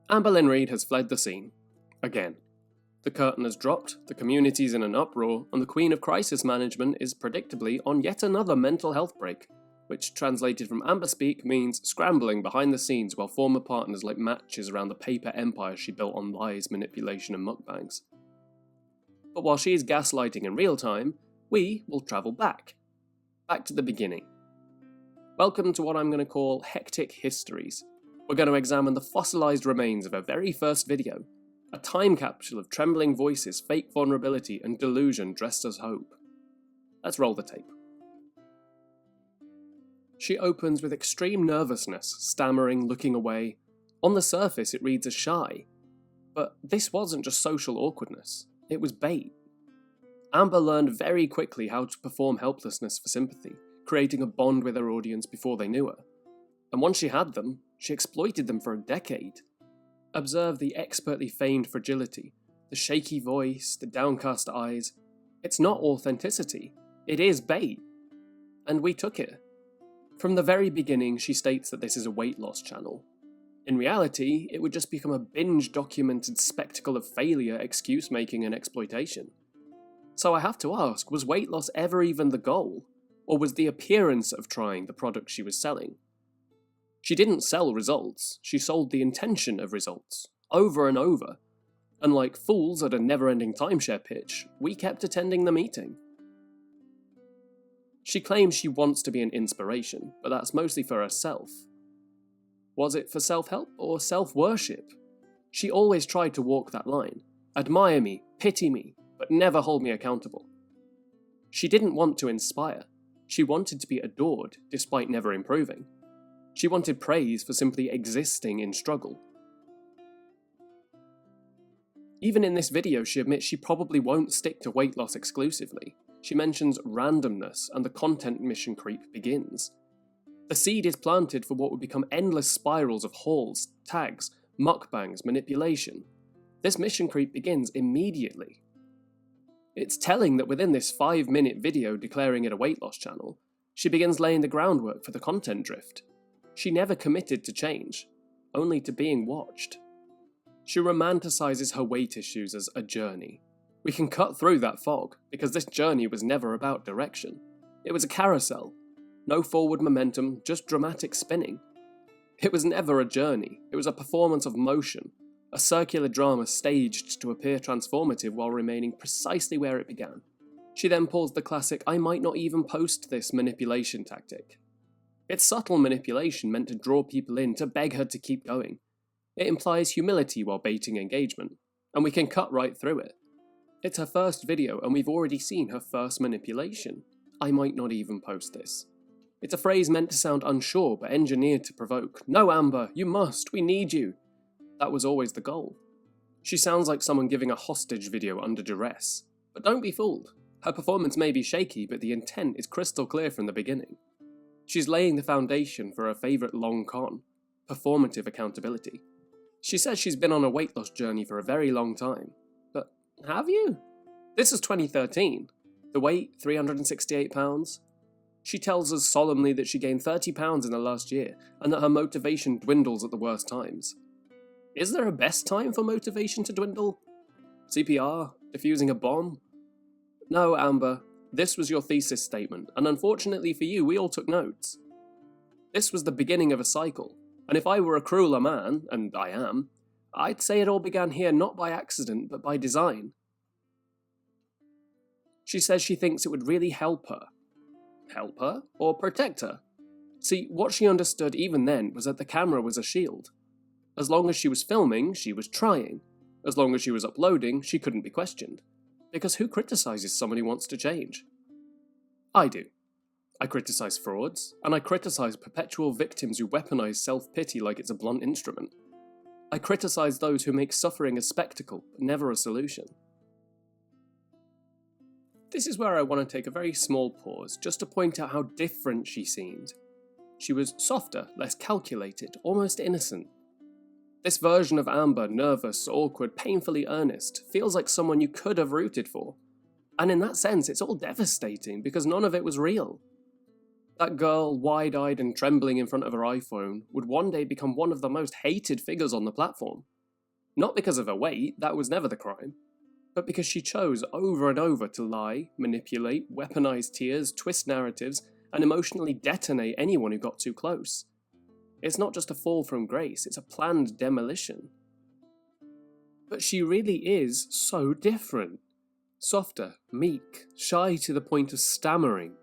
Amberlynn Reid has fled the scene. Again. The curtain has dropped, the community's in an uproar, and the Queen of Crisis Management is predictably on yet another mental health break, which translated from Amber speak means scrambling behind the scenes while former partners like matches around the paper empire she built on lies, manipulation and mukbangs. But while she is gaslighting in real time, we will travel back to the beginning. Welcome to what I'm going to call Hectic Histories. We're going to examine the fossilised remains of her very first video, a time capsule of trembling voices, fake vulnerability and delusion dressed as hope. Let's roll the tape. She opens with extreme nervousness, stammering, looking away. On the surface it reads as shy. But this wasn't just social awkwardness, it was bait. Amber learned very quickly how to perform helplessness for sympathy, creating a bond with her audience before they knew her. And once she had them, she exploited them for a decade. Observe the expertly feigned fragility, the shaky voice, the downcast eyes. It's not authenticity, it is bait. And we took it. From the very beginning, she states that this is a weight loss channel. In reality, it would just become a binge-documented spectacle of failure, excuse-making and exploitation. So I have to ask, was weight loss ever even the goal? Or was the appearance of trying the product she was selling? She didn't sell results, she sold the intention of results, over and over. And like fools at a never-ending timeshare pitch, we kept attending the meeting. She claims she wants to be an inspiration, but that's mostly for herself. Was it for self-help or self-worship? She always tried to walk that line. Admire me, pity me, but never hold me accountable. She didn't want to inspire. She wanted to be adored, despite never improving. She wanted praise for simply existing in struggle. Even in this video, she admits she probably won't stick to weight loss exclusively. She mentions randomness, and the content mission creep begins. The seed is planted for what would become endless spirals of hauls, tags, mukbangs, manipulation. This mission creep begins immediately. It's telling that within this 5-minute video declaring it a weight loss channel, she begins laying the groundwork for the content drift. She never committed to change, only to being watched. She romanticizes her weight issues as a journey. We can cut through that fog, because this journey was never about direction. It was a carousel. No forward momentum, just dramatic spinning. It was never a journey, it was a performance of motion, a circular drama staged to appear transformative while remaining precisely where it began. She then pulls the classic "I might not even post this" manipulation tactic. It's subtle manipulation meant to draw people in, to beg her to keep going. It implies humility while baiting engagement, and we can cut right through it. It's her first video, and we've already seen her first manipulation. I might not even post this. It's a phrase meant to sound unsure, but engineered to provoke. No, Amber, you must, we need you. That was always the goal. She sounds like someone giving a hostage video under duress. But don't be fooled. Her performance may be shaky, but the intent is crystal clear from the beginning. She's laying the foundation for her favourite long con, performative accountability. She says she's been on a weight loss journey for a very long time. But have you? This is 2013. The weight, 368 pounds. She tells us solemnly that she gained 30 pounds in the last year, and that her motivation dwindles at the worst times. Is there a best time for motivation to dwindle? CPR? Defusing a bomb? No, Amber. This was your thesis statement, and unfortunately for you, we all took notes. This was the beginning of a cycle, and if I were a crueler man, and I am, I'd say it all began here not by accident, but by design. She says she thinks it would really help her. Help her, or protect her? See, what she understood even then was that the camera was a shield. As long as she was filming, she was trying. As long as she was uploading, she couldn't be questioned. Because who criticises someone who wants to change? I do. I criticise frauds, and I criticise perpetual victims who weaponise self-pity like it's a blunt instrument. I criticise those who make suffering a spectacle, but never a solution. This is where I want to take a very small pause, just to point out how different she seemed. She was softer, less calculated, almost innocent. This version of Amber, nervous, awkward, painfully earnest, feels like someone you could have rooted for. And in that sense, it's all devastating, because none of it was real. That girl, wide-eyed and trembling in front of her iPhone, would one day become one of the most hated figures on the platform. Not because of her weight, that was never the crime, but because she chose over and over to lie, manipulate, weaponize tears, twist narratives, and emotionally detonate anyone who got too close. It's not just a fall from grace, it's a planned demolition. But she really is so different. Softer, meek, shy to the point of stammering.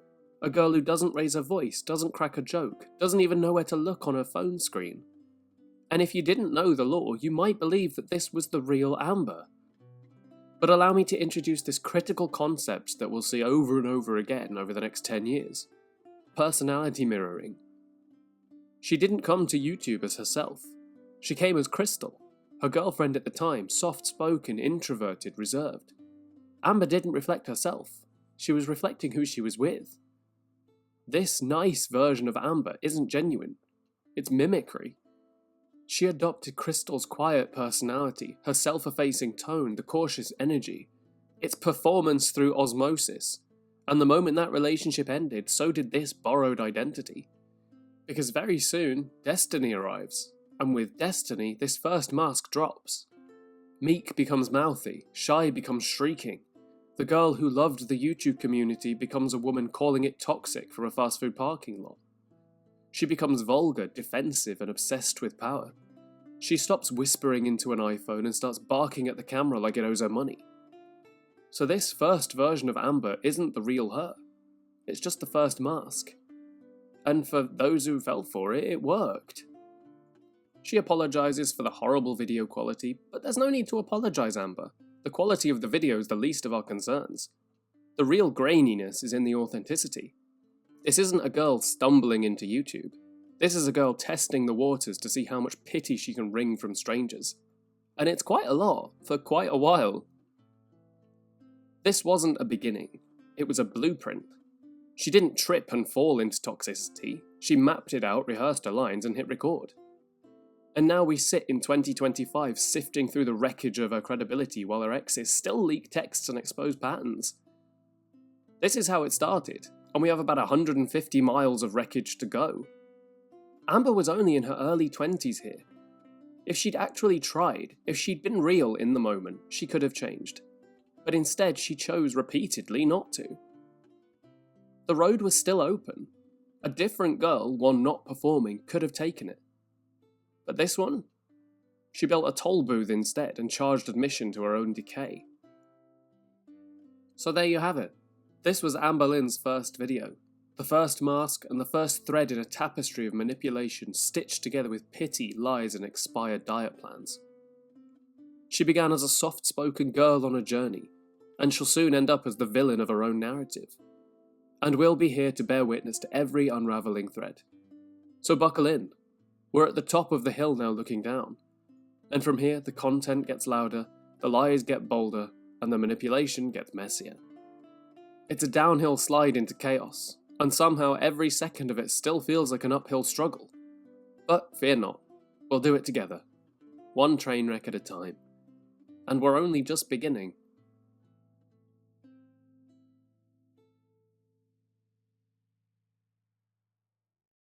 A girl who doesn't raise her voice, doesn't crack a joke, doesn't even know where to look on her phone screen. And if you didn't know the law, you might believe that this was the real Amber. But allow me to introduce this critical concept that we'll see over and over again over the next 10 years. Personality mirroring. She didn't come to YouTube as herself. She came as Crystal, her girlfriend at the time, soft-spoken, introverted, reserved. Amber didn't reflect herself. She was reflecting who she was with. This nice version of Amber isn't genuine. It's mimicry. She adopted Crystal's quiet personality, her self-effacing tone, the cautious energy. It's performance through osmosis. And the moment that relationship ended, so did this borrowed identity. Because very soon, destiny arrives. And with destiny, this first mask drops. Meek becomes mouthy, shy becomes shrieking. The girl who loved the YouTube community becomes a woman calling it toxic from a fast food parking lot. She becomes vulgar, defensive, and obsessed with power. She stops whispering into an iPhone and starts barking at the camera like it owes her money. So this first version of Amber isn't the real her. It's just the first mask. And for those who fell for it, it worked. She apologizes for the horrible video quality, but there's no need to apologize, Amber. The quality of the video is the least of our concerns. The real graininess is in the authenticity. This isn't a girl stumbling into YouTube. This is a girl testing the waters to see how much pity she can wring from strangers. And it's quite a lot, for quite a while. This wasn't a beginning. It was a blueprint. She didn't trip and fall into toxicity. She mapped it out, rehearsed her lines, and hit record. And now we sit in 2025 sifting through the wreckage of her credibility while her exes still leak texts and expose patterns. This is how it started, and we have about 150 miles of wreckage to go. Amber was only in her early 20s here. If she'd actually tried, if she'd been real in the moment, she could have changed. But instead, she chose repeatedly not to. The road was still open. A different girl, one not performing, could have taken it. But this one? She built a toll booth instead and charged admission to her own decay. So there you have it. This was Amberlynn's first video. The first mask and the first thread in a tapestry of manipulation stitched together with pity, lies, and expired diet plans. She began as a soft-spoken girl on a journey, and she'll soon end up as the villain of her own narrative. And we'll be here to bear witness to every unravelling thread. So buckle in. We're at the top of the hill now looking down. And from here, the content gets louder, the lies get bolder, and the manipulation gets messier. It's a downhill slide into chaos, and somehow every second of it still feels like an uphill struggle. But fear not, we'll do it together. One train wreck at a time. And we're only just beginning.